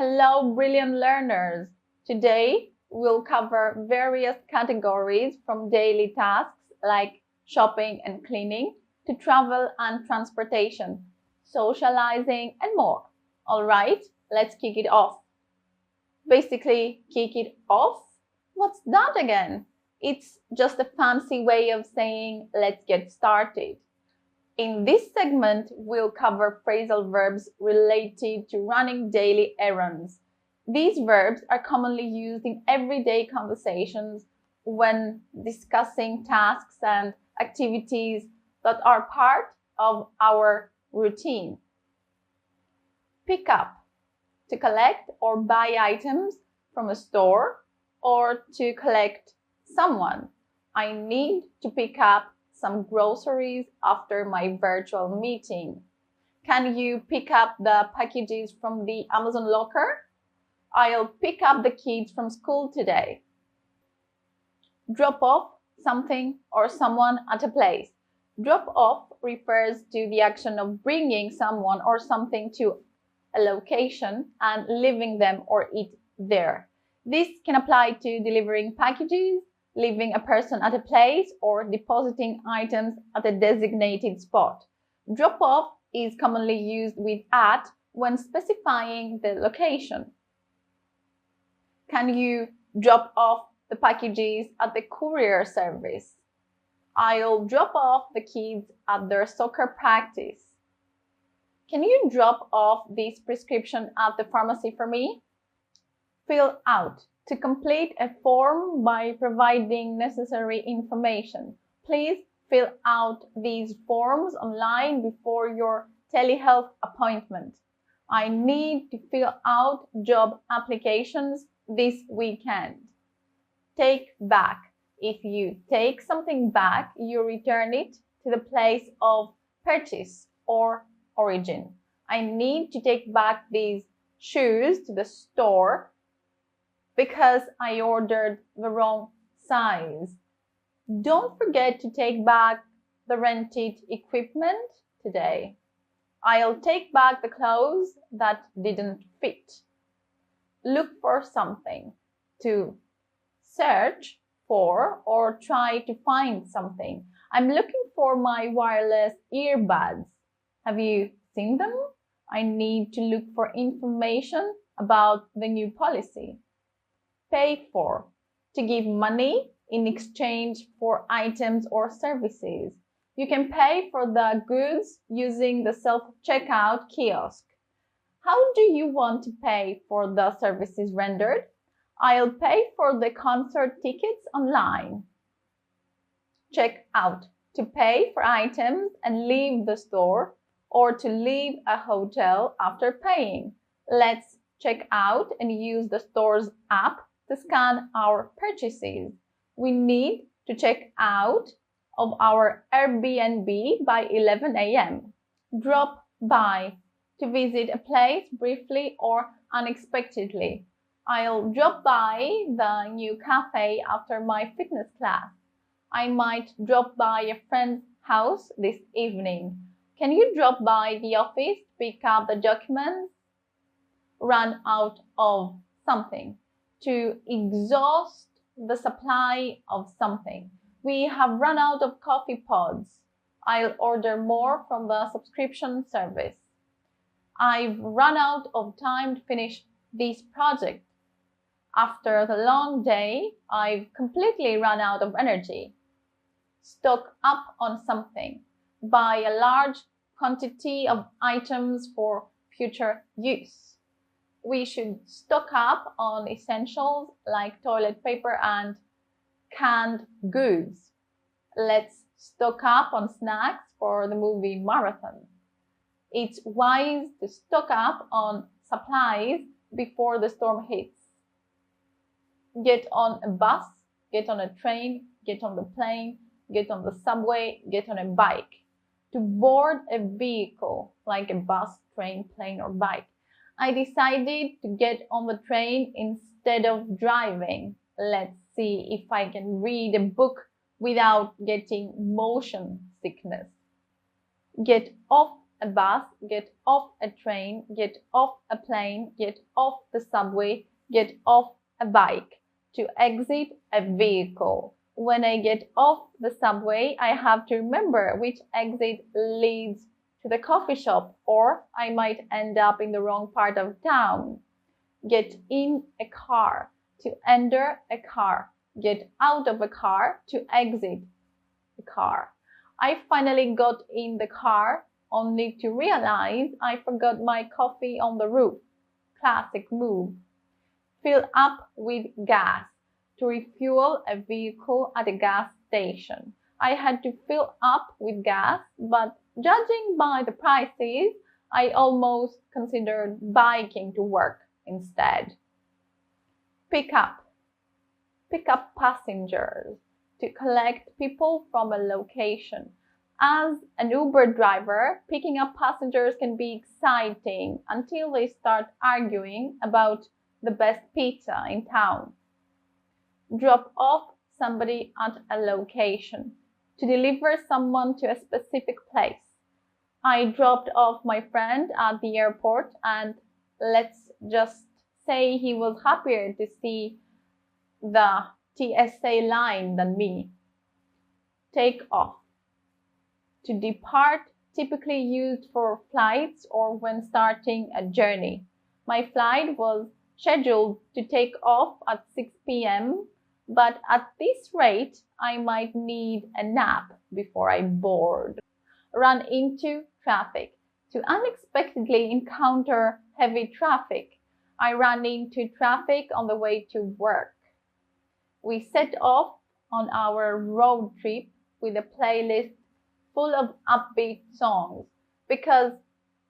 Hello, brilliant learners! Today, we'll cover various categories from daily tasks like shopping and cleaning to travel and transportation, socializing, and more. All right, let's kick it off. Basically, kick it off? What's that again? It's just a fancy way of saying let's get started. In this segment, we'll cover phrasal verbs related to running daily errands. These verbs are commonly used in everyday conversations when discussing tasks and activities that are part of our routine. Pick up, to collect or buy items from a store or to collect someone. I need to pick up some groceries after my virtual meeting. Can you pick up the packages from the Amazon locker? I'll pick up the kids from school today. Drop off something or someone at a place. Drop off refers to the action of bringing someone or something to a location and leaving them or it there. This can apply to delivering packages, leaving a person at a place, or depositing items at a designated spot. Drop off is commonly used with at when specifying the location. Can you drop off the packages at the courier service? I'll drop off the kids at their soccer practice. Can you drop off this prescription at the pharmacy for me? Fill out, to complete a form by providing necessary information. Please fill out these forms online before your telehealth appointment. I need to fill out job applications this weekend. Take back. If you take something back, you return it to the place of purchase or origin. I need to take back these shoes to the store because I ordered the wrong size. Don't forget to take back the rented equipment today. I'll take back the clothes that didn't fit. Look for something, to search for or try to find something. I'm looking for my wireless earbuds. Have you seen them? I need to look for information about the new policy. Pay for, to give money in exchange for items or services. You can pay for the goods using the self-checkout kiosk. How do you want to pay for the services rendered? I'll pay for the concert tickets online. Check out, to pay for items and leave the store or to leave a hotel after paying. Let's check out and use the store's app to scan our purchases. We need to check out of our Airbnb by 11 a.m. Drop by, to visit a place briefly or unexpectedly. I'll drop by the new cafe after my fitness class. I might drop by a friend's house this evening. Can you drop by the office to pick up the documents? Run out of something, to exhaust the supply of something. We have run out of coffee pods. I'll order more from the subscription service. I've run out of time to finish this project. After the long day, I've completely run out of energy. Stock up on something. Buy a large quantity of items for future use. We should stock up on essentials like toilet paper and canned goods. Let's stock up on snacks for the movie marathon. It's wise to stock up on supplies before the storm hits. Get on a bus, get on a train, get on the plane, get on the subway, get on a bike. To board a vehicle like a bus, train, plane, or bike. I decided to get on the train instead of driving. Let's see if I can read a book without getting motion sickness. Get off a bus, get off a train, get off a plane, get off the subway, get off a bike. To exit a vehicle. When I get off the subway, I have to remember which exit leads to the coffee shop, or I might end up in the wrong part of town. Get in a car. To enter a car. Get out of a car. To exit the car. I finally got in the car only to realize I forgot my coffee on the roof. Classic move. Fill up with gas. To refuel a vehicle at a gas station. I had to fill up with gas, but judging by the prices, I almost considered biking to work instead. Pick up. Pick up passengers. To collect people from a location. As an Uber driver, picking up passengers can be exciting until they start arguing about the best pizza in town. Drop off somebody at a location. To deliver someone to a specific place. I dropped off my friend at the airport, and let's just say he was happier to see the TSA line than me. Take off. To depart, typically used for flights or when starting a journey. My flight was scheduled to take off at 6 p.m., but at this rate, I might need a nap before I board. Run into traffic. To unexpectedly encounter heavy traffic. I ran into traffic on the way to work. We set off on our road trip with a playlist full of upbeat songs, because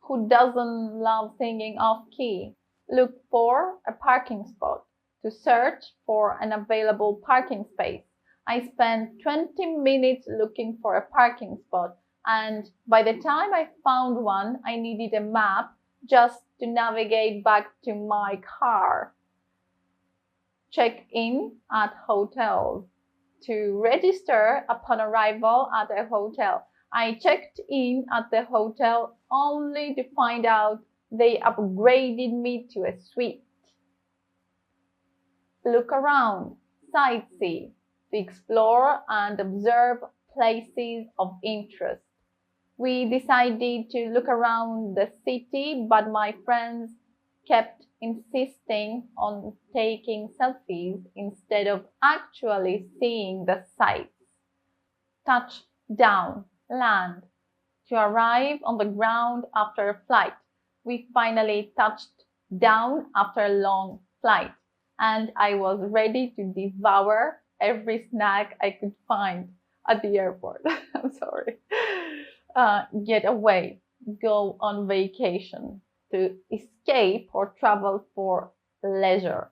who doesn't love singing off key? Look for a parking spot. To search for an available parking space. I spent 20 minutes looking for a parking spot, and by the time I found one, I needed a map just to navigate back to my car. Check in at hotels. To register upon arrival at a hotel. I checked in at the hotel only to find out they upgraded me to a suite. Look around, sightsee, to explore and observe places of interest. We decided to look around the city, but my friends kept insisting on taking selfies instead of actually seeing the sights. Touch down, land. To arrive on the ground after a flight. We finally touched down after a long flight, and I was ready to devour every snack I could find at the airport. I'm sorry. Get away, go on vacation. To escape or travel for leisure.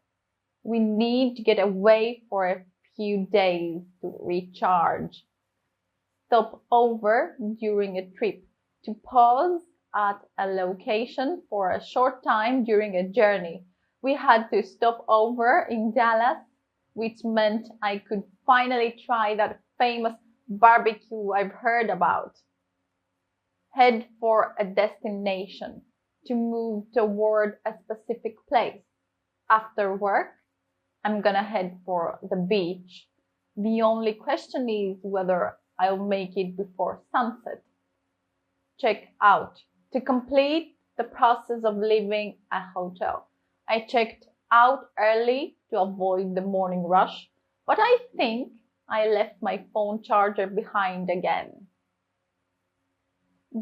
We need to get away for a few days to recharge. Stop over during a trip. To pause at a location for a short time during a journey. We had to stop over in Dallas, which meant I could finally try that famous barbecue I've heard about. Head for a destination. To move toward a specific place. After work, I'm gonna head for the beach. The only question is whether I'll make it before sunset. Check out. To complete the process of leaving a hotel. I checked out early to avoid the morning rush, but I think I left my phone charger behind again.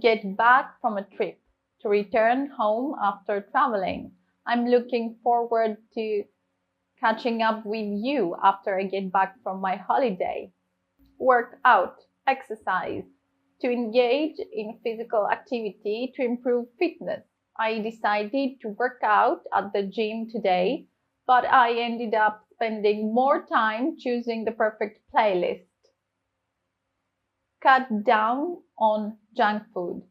Get back from a trip. To return home after traveling. I'm looking forward to catching up with you after I get back from my holiday. Work out, exercise. To engage in physical activity to improve fitness. I decided to work out at the gym today, but I ended up spending more time choosing the perfect playlist. Cut down on junk food.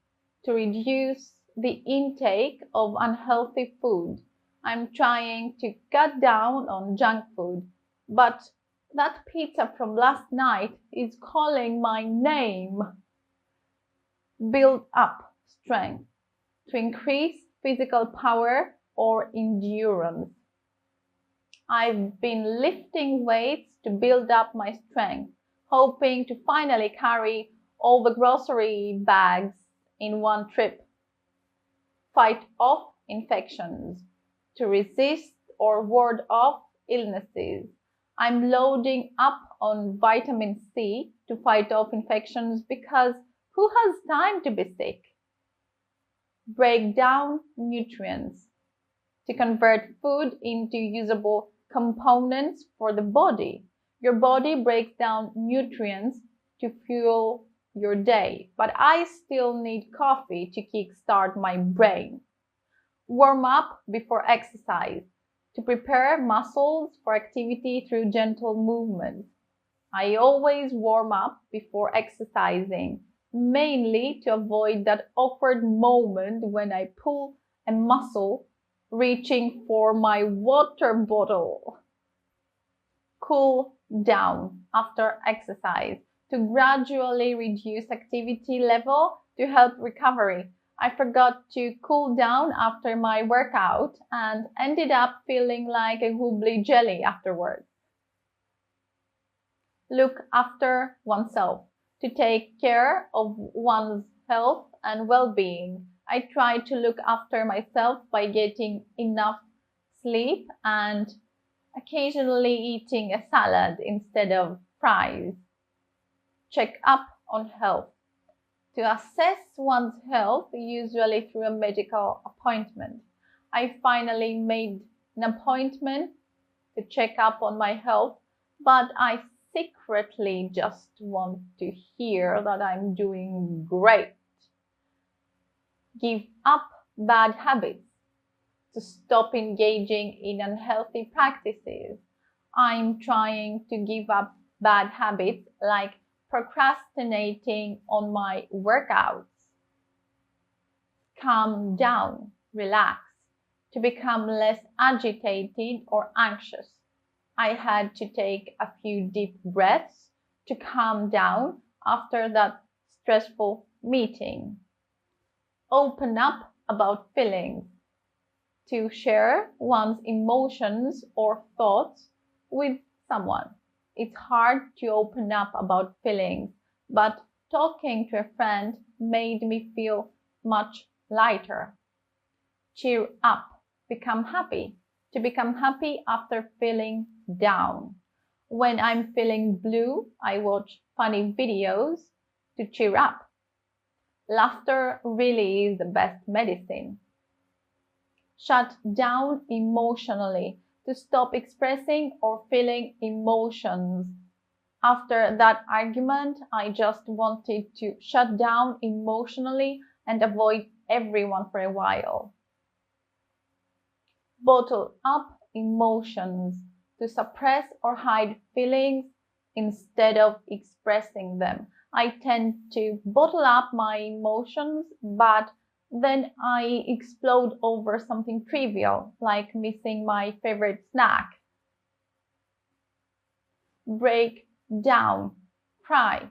To reduce the intake of unhealthy food. I'm trying to cut down on junk food, but that pizza from last night is calling my name. Build up strength, to increase physical power or endurance. I've been lifting weights to build up my strength, hoping to finally carry all the grocery bags in one trip. Fight off infections, to resist or ward off illnesses. I'm loading up on vitamin C to fight off infections because who has time to be sick? Break down nutrients, to convert food into usable components for the body. Your body breaks down nutrients to fuel your day, but I still need coffee to kickstart my brain. Warm up before exercise, to prepare muscles for activity through gentle movements. I always warm up before exercising, mainly to avoid that awkward moment when I pull a muscle reaching for my water bottle. Cool down after exercise, to gradually reduce activity level to help recovery. I forgot to cool down after my workout and ended up feeling like a wobbly jelly afterwards. Look after oneself, to take care of one's health and well-being. I try to look after myself by getting enough sleep and occasionally eating a salad instead of fries. Check up on health, to assess one's health, usually through a medical appointment. I finally made an appointment to check up on my health, but I secretly just want to hear that I'm doing great. Give up bad habits, to stop engaging in unhealthy practices. I'm trying to give up bad habits like procrastinating on my workouts. Calm down, relax, to become less agitated or anxious. I had to take a few deep breaths to calm down after that stressful meeting. Open up about feelings, to share one's emotions or thoughts with someone. It's hard to open up about feelings, but talking to a friend made me feel much lighter. Cheer up, become happy, to become happy after feeling down. When I'm feeling blue, I watch funny videos to cheer up. Laughter really is the best medicine. Shut down emotionally, to stop expressing or feeling emotions. After that argument, I just wanted to shut down emotionally and avoid everyone for a while. Bottle up emotions, to suppress or hide feelings instead of expressing them. I tend to bottle up my emotions, but then I explode over something trivial, like missing my favorite snack. Break down, cry,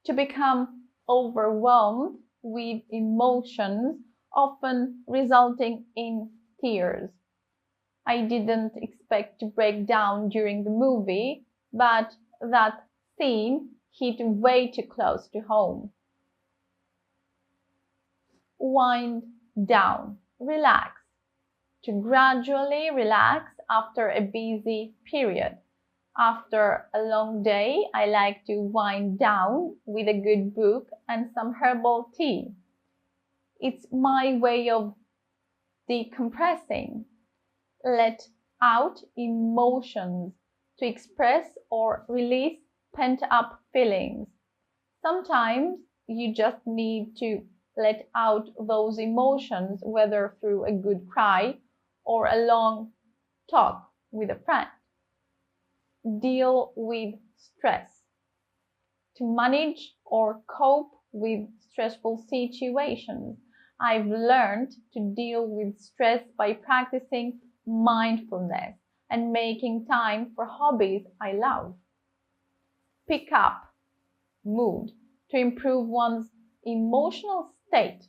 to become overwhelmed with emotions, often resulting in tears. I didn't expect to break down during the movie, but that scene hit way too close to home. Wind down, relax, to gradually relax after a busy period. After a long day, I like to wind down with a good book and some herbal tea. It's my way of decompressing. Let out emotions, to express or release pent-up feelings. Sometimes you just need to let out those emotions, whether through a good cry or a long talk with a friend. Deal with stress. To manage or cope with stressful situations, I've learned to deal with stress by practicing mindfulness and making time for hobbies I love. Pick up mood, to improve one's emotional state.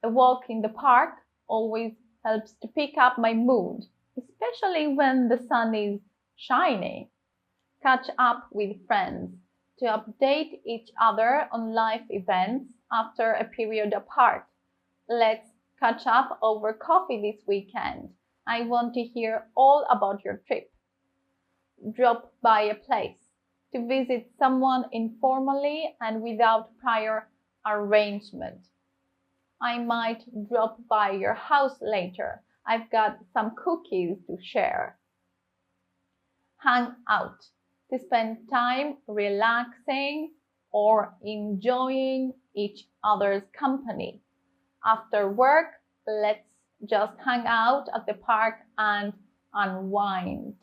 A walk in the park always helps to pick up my mood, especially when the sun is shining. Catch up with friends to update each other on life events after a period apart. Let's catch up over coffee this weekend. I want to hear all about your trip. Drop by a place to visit someone informally and without prior arrangement. I might drop by your house later. I've got some cookies to share. Hang out, to spend time relaxing or enjoying each other's company. After work, let's just hang out at the park and unwind.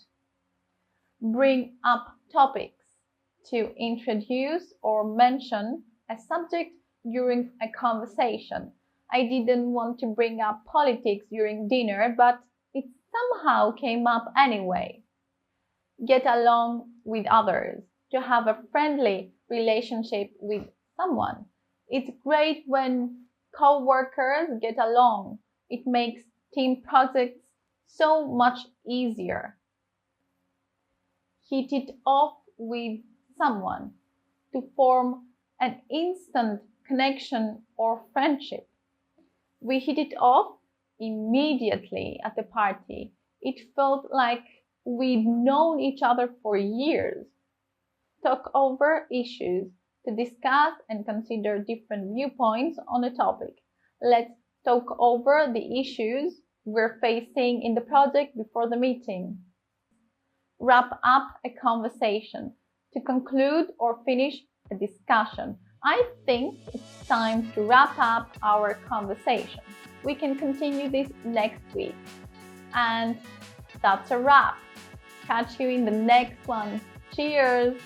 Bring up topics, to introduce or mention a subject during a conversation. I didn't want to bring up politics during dinner, but it somehow came up anyway. Get along with others, to have a friendly relationship with someone. It's great when co-workers get along. It makes team projects so much easier. Hit it off with someone, to form an instant connection or friendship. We hit it off immediately at the party. It felt like we'd known each other for years. Talk over issues, to discuss and consider different viewpoints on a topic. Let's talk over the issues we're facing in the project before the meeting. Wrap up a conversation, to conclude or finish a discussion. I think it's time to wrap up our conversation. We can continue this next week. And that's a wrap. Catch you in the next one. Cheers!